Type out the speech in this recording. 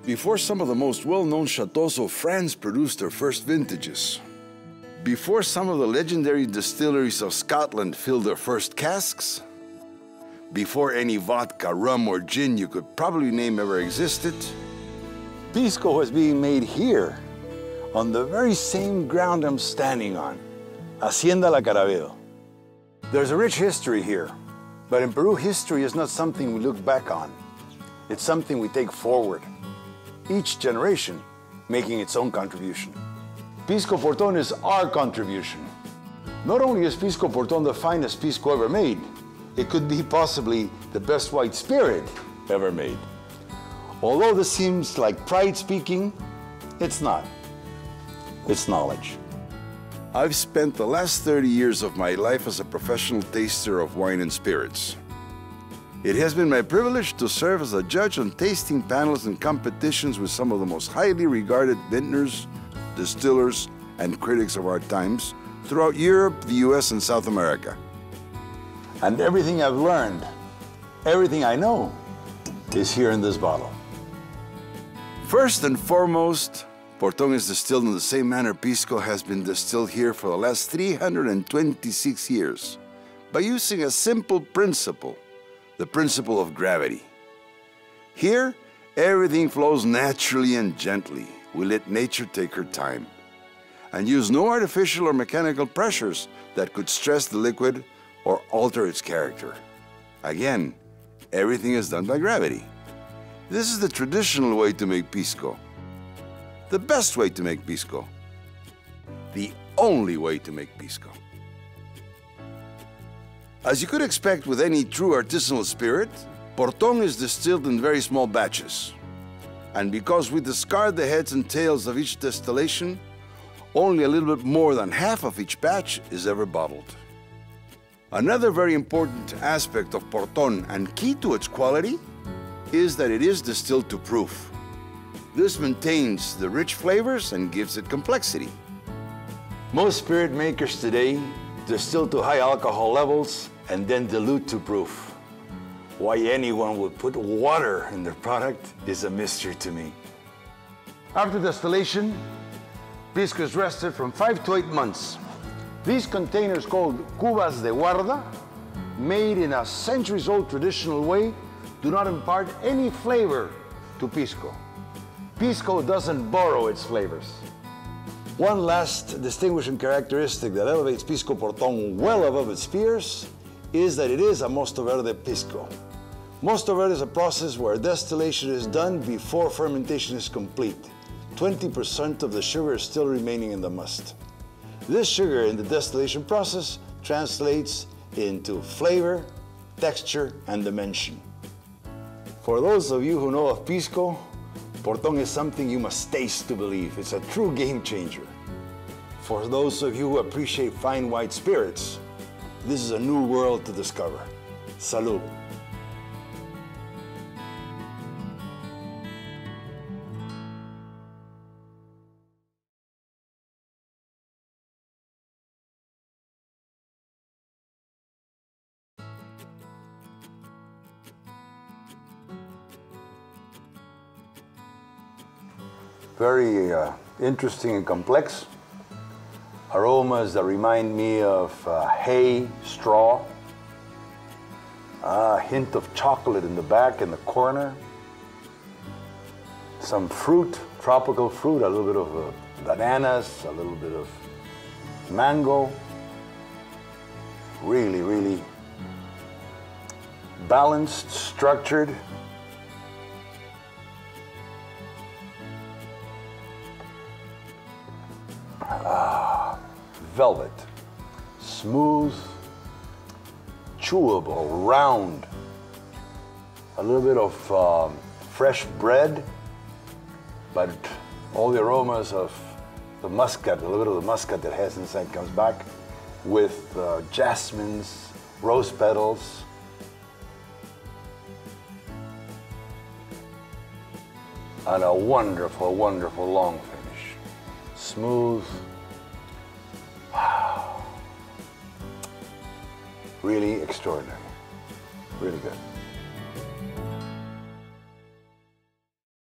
Before some of the most well-known chateaux of France produced their first vintages, before some of the legendary distilleries of Scotland filled their first casks, before any vodka, rum, or gin you could probably name ever existed, Pisco was being made here, on the very same ground I'm standing on, Hacienda La Caravedo. There's a rich history here, but in Peru, history is not something we look back on. It's something we take forward, each generation making its own contribution. Pisco Portón is our contribution. Not only is Pisco Portón the finest Pisco ever made, it could be possibly the best white spirit ever made. Although this seems like pride speaking, it's not. It's knowledge. I've spent the last 30 years of my life as a professional taster of wine and spirits. It has been my privilege to serve as a judge on tasting panels and competitions with some of the most highly regarded vintners, distillers, and critics of our times throughout Europe, the US, and South America. And everything I've learned, everything I know, is here in this bottle. First and foremost, Portón is distilled in the same manner Pisco has been distilled here for the last 326 years, by using a simple principle, the principle of gravity. Here, everything flows naturally and gently. We let nature take her time, and use no artificial or mechanical pressures that could stress the liquid or alter its character. Again, everything is done by gravity. This is the traditional way to make Pisco. The best way to make Pisco. The only way to make Pisco. As you could expect with any true artisanal spirit, Portón is distilled in very small batches. And because we discard the heads and tails of each distillation, only a little bit more than half of each batch is ever bottled. Another very important aspect of Portón and key to its quality is that it is distilled to proof. This maintains the rich flavors and gives it complexity. Most spirit makers today distill to high alcohol levels and then dilute to proof. Why anyone would put water in their product is a mystery to me. After distillation, Pisco is rested from 5 to 8 months. These containers called cubas de guarda, made in a centuries-old traditional way, do not impart any flavor to Pisco. Pisco doesn't borrow its flavors. One last distinguishing characteristic that elevates Pisco Portón well above its peers is that it is a Mosto Verde Pisco. Mosto Verde is a process where distillation is done before fermentation is complete. 20% of the sugar is still remaining in the must. This sugar in the distillation process translates into flavor, texture, and dimension. For those of you who know of Pisco, Portón is something you must taste to believe. It's a true game changer. For those of you who appreciate fine white spirits, this is a new world to discover. Salud. Very interesting and complex. Aromas that remind me of hay, straw, a hint of chocolate in the back, in the corner, some fruit, tropical fruit, a little bit of bananas, a little bit of mango. Really, really balanced, structured. Velvet, smooth, chewable, round, a little bit of fresh bread, but all the aromas of the muscat, a little bit of the muscat that has inside comes back with jasmines, rose petals. And a wonderful, wonderful long finish. Smooth. Wow. Really extraordinary. Really good.